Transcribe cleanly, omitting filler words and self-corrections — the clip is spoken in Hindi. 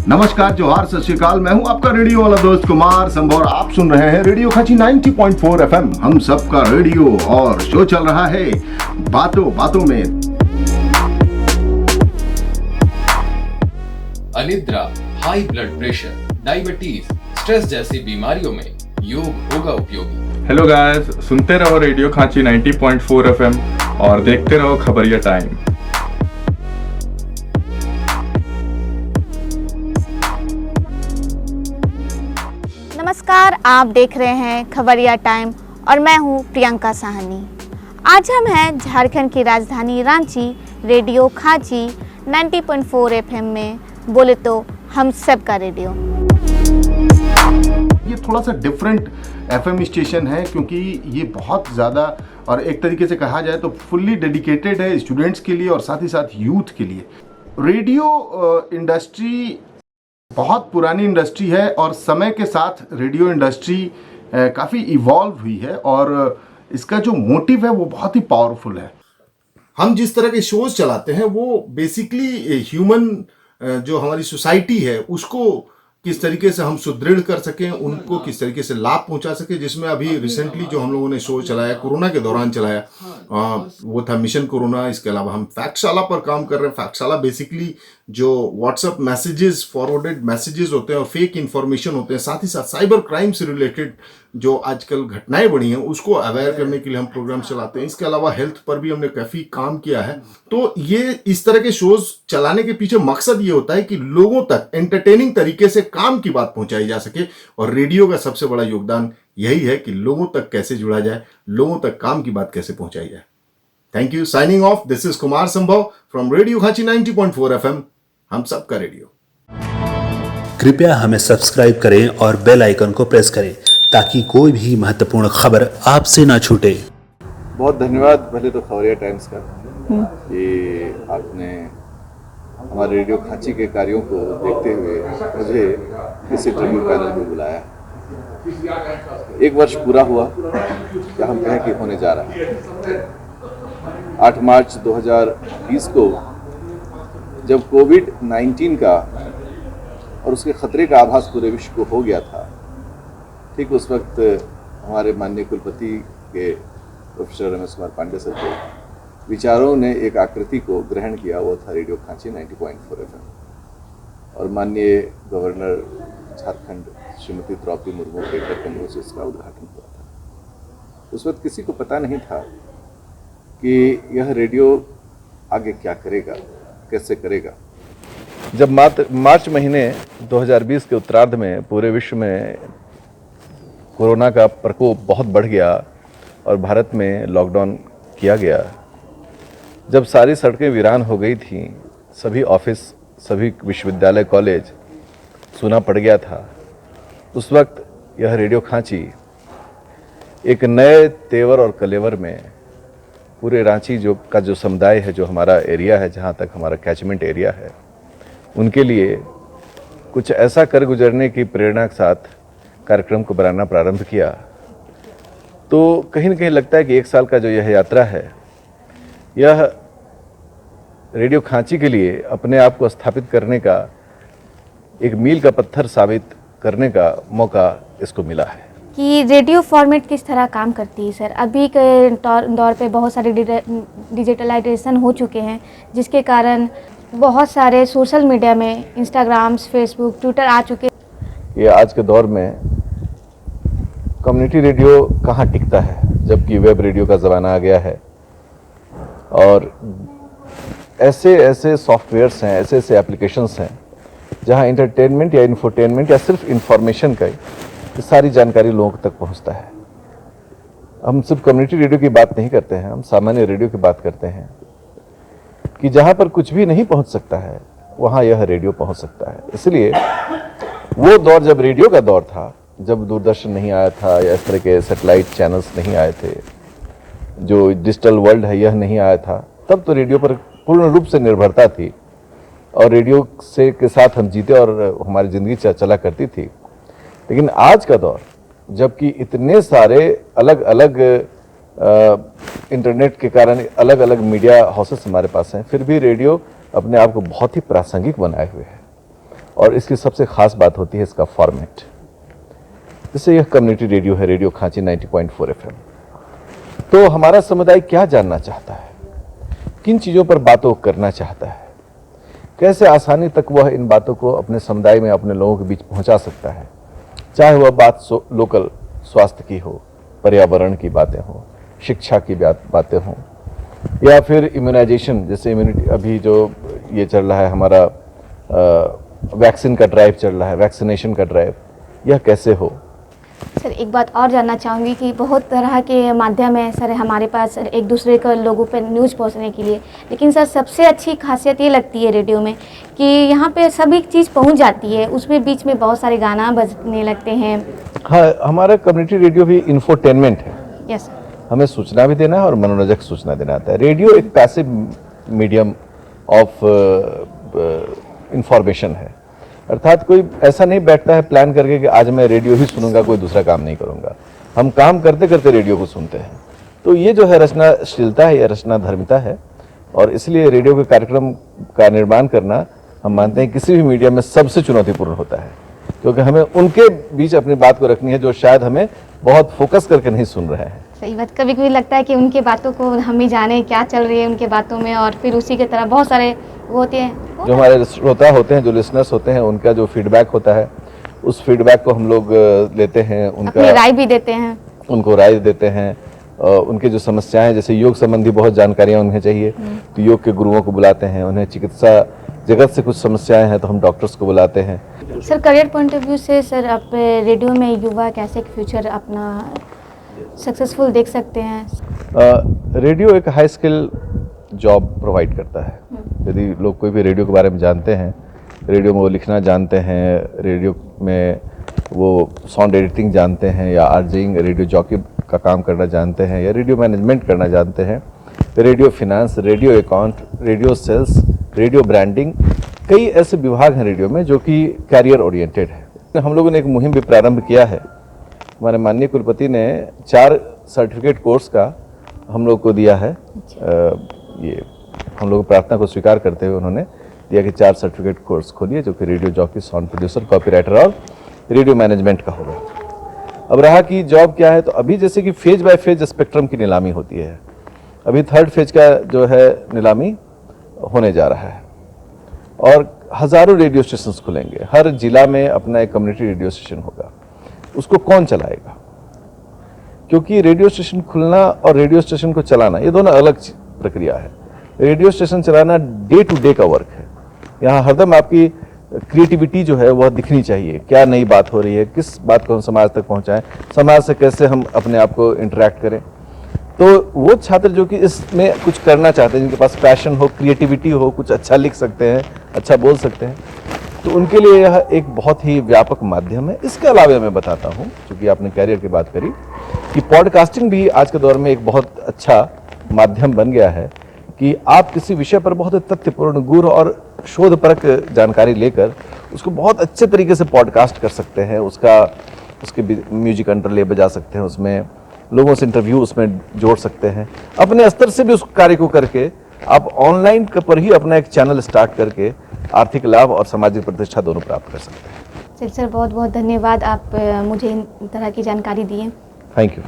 नमस्कार, जोहार, सत श्री अकाल। मैं हूं आपका रेडियो वाला दोस्त कुमार संभव और आप सुन रहे हैं रेडियो खाची 90.4 FM। हम सबका रेडियो और शो चल रहा है बातों बातों में। अनिद्रा, high blood pressure, diabetes, stress जैसी बीमारियों में योग होगा उपयोगी। हेलो गाइस, सुनते रहो रेडियो खाची 90.4 FM और देखते रहो खबरिया टाइम। नमस्कार, आप देख रहे हैं खबरिया टाइम और मैं हूं प्रियंका साहनी। आज हम हैं झारखंड की राजधानी रांची, रेडियो खाची 90.4 FM में। बोले तो हम सब का रेडियो। ये थोड़ा सा डिफरेंट FM स्टेशन है क्योंकि ये बहुत ज़्यादा और एक तरीके से कहा जाए तो फुल्ली डेडिकेटेड है स्टूडेंट्स के लिए और साथ ही साथ यूथ के लिए। रेडियो इंडस्ट्री बहुत पुरानी इंडस्ट्री है और समय के साथ रेडियो इंडस्ट्री काफ़ी इवॉल्व हुई है और इसका जो मोटिव है वो बहुत ही पावरफुल है। हम जिस तरह के शोज चलाते हैं वो बेसिकली ह्यूमन जो हमारी सोसाइटी है उसको किस तरीके से हम सुदृढ़ कर सकें, उनको किस तरीके से लाभ पहुंचा सके। जिसमें अभी रिसेंटली जो हम लोगों ने शो चलाया, कोरोना के दौरान चलाया, वो था मिशन कोरोना। इसके अलावा हम फैक्टशाला पर काम कर रहे हैं। फैक्टशाला बेसिकली जो व्हाट्सएप मैसेजेस, फॉरवर्डेड मैसेजेस होते हैं और फेक इन्फॉर्मेशन होते हैं, साथ ही साथ साइबर क्राइम से रिलेटेड जो आजकल घटनाएं बढ़ी हैं उसको अवेयर करने के लिए हम प्रोग्राम चलाते हैं। इसके अलावा हेल्थ पर भी हमने काफ़ी काम किया है। तो ये इस तरह के शोज चलाने के पीछे मकसद ये होता है कि लोगों तक एंटरटेनिंग तरीके से काम की बात पहुंचाई जा सके और रेडियो का सबसे बड़ा योगदान यही है कि लोगों तक कैसे जुड़ा जाए, लोगों तक काम की बात कैसे पहुंचाई जाए। Thank you. Signing off, this is Kumar संभव फ्रॉम रेडियो खाची 90.4 FM, हम सबका रेडियो। कृपया हमें सब्सक्राइब करें और बेल आइकन को प्रेस करें ताकि कोई भी महत्वपूर्ण खबर आपसे ना छूटे। बहुत धन्यवाद पहले तो खबरिया टाइम्स का कि आपने हमारे रेडियो खाची के कार्यों को देखते हुए मुझे इस इंटरव्यू पैनल में बुलाया। 1 वर्ष पूरा हुआ या हम कहें कि होने जा रहा है। 8 मार्च 2020 को जब कोविड-19 का और उसके खतरे का आभास पूरे विश्व को हो गया था, ठीक उस वक्त हमारे माननीय कुलपति के प्रोफेसर रमेश कुमार पांडे सर के विचारों ने एक आकृति को ग्रहण किया। वो था रेडियो खाची 90.4 FM और माननीय गवर्नर झारखंड श्रीमती द्रौपदी मुर्मू के कार्यक्रमों से इसका उद्घाटन हुआ था। उस वक्त किसी को पता नहीं था कि यह रेडियो आगे क्या करेगा, कैसे करेगा। जब मार्च महीने 2020 के उत्तरार्ध में पूरे विश्व में कोरोना का प्रकोप बहुत बढ़ गया और भारत में लॉकडाउन किया गया, जब सारी सड़कें वीरान हो गई थीं, सभी ऑफिस, सभी विश्वविद्यालय, कॉलेज सूना पड़ गया था, उस वक्त यह रेडियो खाची एक नए तेवर और कलेवर में पूरे रांची का जो समुदाय है, जो हमारा एरिया है, जहाँ तक हमारा कैचमेंट एरिया है, उनके लिए कुछ ऐसा कर गुजरने की प्रेरणा के साथ कार्यक्रम को बनाना प्रारंभ किया। तो कहीं न कहीं लगता है कि 1 साल का जो यह यात्रा है, यह रेडियो खाची के लिए अपने आप को स्थापित करने का एक मील का पत्थर साबित करने का मौका इसको मिला है। कि रेडियो फॉर्मेट किस तरह काम करती है सर? अभी के दौर पे बहुत सारे डिजिटलाइजेशन हो चुके हैं, जिसके कारण बहुत सारे सोशल मीडिया में इंस्टाग्राम, फेसबुक, ट्विटर आ चुके। ये आज के दौर में कम्युनिटी रेडियो कहाँ टिकता है, जबकि वेब रेडियो का ज़माना आ गया है और ऐसे ऐसे सॉफ्टवेयर्स हैं, ऐसे ऐसे एप्लीकेशंस हैं जहाँ इंटरटेनमेंट या इन्फोटेनमेंट या सिर्फ इंफॉर्मेशन का ये सारी जानकारी लोगों तक पहुँचता है। हम सिर्फ कम्युनिटी रेडियो की बात नहीं करते हैं, हम सामान्य रेडियो की बात करते हैं कि जहाँ पर कुछ भी नहीं पहुँच सकता है वहाँ यह रेडियो पहुँच सकता है। इसलिए वो दौर जब रेडियो का दौर था, जब दूरदर्शन नहीं आया था या इस तरह के सैटेलाइट चैनल्स नहीं आए थे, जो डिजिटल वर्ल्ड है यह नहीं आया था, तब तो रेडियो पर पूर्ण रूप से निर्भरता थी और रेडियो से के साथ हम जीते और हमारी ज़िंदगी चला करती थी। लेकिन आज का दौर, जबकि इतने सारे अलग अलग इंटरनेट के कारण अलग अलग मीडिया हाउसेस हमारे पास हैं, फिर भी रेडियो अपने आप को बहुत ही प्रासंगिक बनाए हुए है। और इसकी सबसे खास बात होती है इसका फॉर्मेट। जैसे यह कम्युनिटी रेडियो है, रेडियो खांची 90.4 FM। तो हमारा समुदाय क्या जानना चाहता है, किन चीज़ों पर बातों करना चाहता है, कैसे आसानी तक वह इन बातों को अपने समुदाय में अपने लोगों के बीच पहुंचा सकता है, चाहे वह बात लोकल स्वास्थ्य की हो, पर्यावरण की बातें हो, शिक्षा की बातें हों, या फिर इम्यूनाइजेशन, जैसे इम्यूनिटी अभी जो ये चल रहा है हमारा वैक्सीन का ड्राइव चल रहा है, वैक्सीनेशन का ड्राइव, यह कैसे हो। सर एक बात और जानना चाहूँगी कि बहुत तरह के माध्यम है सर हमारे पास एक दूसरे को लोगों पे न्यूज़ पहुँचने के लिए, लेकिन सर सबसे अच्छी खासियत ये लगती है रेडियो में कि यहाँ पे सभी चीज़ पहुँच जाती है, उसमें बीच में बहुत सारे गाना बजने लगते हैं। हाँ, हमारा कम्युनिटी रेडियो भी इंफोटेनमेंट है। यस, हमें सूचना भी देना है और मनोरंजक सूचना देना आता है। रेडियो एक पैसिव मीडियम ऑफ इंफॉर्मेशन है, अर्थात कोई ऐसा नहीं बैठता है प्लान करके कि आज मैं रेडियो ही सुनूंगा, कोई दूसरा काम नहीं करूंगा। हम काम करते करते रेडियो को सुनते हैं। तो ये जो है रचनाशीलता है, यह रचना धर्मिता है, और इसलिए रेडियो के कार्यक्रम का निर्माण करना हम मानते हैं किसी भी मीडिया में सबसे चुनौतीपूर्ण होता है, क्योंकि हमें उनके बीच अपनी बात को रखनी है जो शायद हमें बहुत फोकस करके नहीं सुन रहे हैं। सही बात। कभी कभी लगता है कि उनके बातों को हम ही जाने क्या चल रही है उनके बातों में, और फिर उसी की तरह बहुत सारे वो होते हैं जो हमारे श्रोता होते हैं, जो लिसनर्स होते हैं, उनका जो फीडबैक होता है, उस फीडबैक को हम लोग लेते हैं, अपनी राय भी देते हैं, उनको राय देते हैं। उनके जो समस्याएं, जैसे योग संबंधी बहुत जानकारियां उन्हें चाहिए तो योग के गुरुओं को बुलाते हैं। उन्हें चिकित्सा जगत से कुछ समस्याएं हैं तो हम डॉक्टर्स को बुलाते हैं। Sir career point of view से सर आप रेडियो में युवा कैसे फ्यूचर अपना सक्सेसफुल देख सकते हैं? रेडियो एक हाई स्किल जॉब प्रोवाइड करता है। यदि लोग कोई भी रेडियो के बारे में जानते हैं, रेडियो में वो लिखना जानते हैं, रेडियो में वो साउंड एडिटिंग जानते हैं, या आरजेइंग रेडियो जॉकी का काम करना जानते हैं, या रेडियो मैनेजमेंट करना जानते हैं, radio finance, radio account, radio sales, radio branding, कई ऐसे विभाग हैं रेडियो में जो कि कैरियर ओरिएंटेड है। हम लोगों ने एक मुहिम भी प्रारंभ किया है। हमारे माननीय कुलपति ने 4 सर्टिफिकेट कोर्स का हम लोग को दिया है। ये हम लोग प्रार्थना को स्वीकार करते हुए उन्होंने दिया कि 4 सर्टिफिकेट कोर्स खोलिए जो कि radio jockey, sound producer, copywriter और रेडियो मैनेजमेंट का होगा। अब रहा कि जॉब क्या है, तो अभी जैसे कि फेज बाय फेज स्पेक्ट्रम की नीलामी होती है। अभी 3rd फेज का जो है नीलामी होने जा रहा है और हजारों रेडियो स्टेशन खुलेंगे। हर जिला में अपना एक कम्युनिटी रेडियो स्टेशन होगा। उसको कौन चलाएगा? क्योंकि रेडियो स्टेशन खुलना और रेडियो स्टेशन को चलाना ये दोनों अलग प्रक्रिया है। रेडियो स्टेशन चलाना डे टू डे का वर्क है। यहाँ हरदम आपकी क्रिएटिविटी जो है वह दिखनी चाहिए। क्या नई बात हो रही है, किस बात को हम समाज तक पहुँचाएं, समाज से कैसे हम अपने आप को इंटरेक्ट करें। तो वो छात्र जो कि इसमें कुछ करना चाहते हैं, जिनके पास पैशन हो, क्रिएटिविटी हो, कुछ अच्छा लिख सकते हैं, अच्छा बोल सकते हैं, तो उनके लिए यह एक बहुत ही व्यापक माध्यम है। इसके अलावा मैं बताता हूँ, क्योंकि आपने कैरियर की बात करी, कि पॉडकास्टिंग भी आज के दौर में एक बहुत अच्छा माध्यम बन गया है कि आप किसी विषय पर बहुत तथ्यपूर्ण, गूढ़ और शोधपरक जानकारी लेकर उसको बहुत अच्छे तरीके से पॉडकास्ट कर सकते हैं। उसके म्यूजिक अंडरले बजा सकते हैं, उसमें लोगों से इंटरव्यू उसमें जोड़ सकते हैं। अपने स्तर से भी उस कार्य को करके आप ऑनलाइन पर ही अपना एक चैनल स्टार्ट करके आर्थिक लाभ और सामाजिक प्रतिष्ठा दोनों प्राप्त कर सकते हैं। सर बहुत बहुत धन्यवाद, आप मुझे इन तरह की जानकारी दी है। Thank you.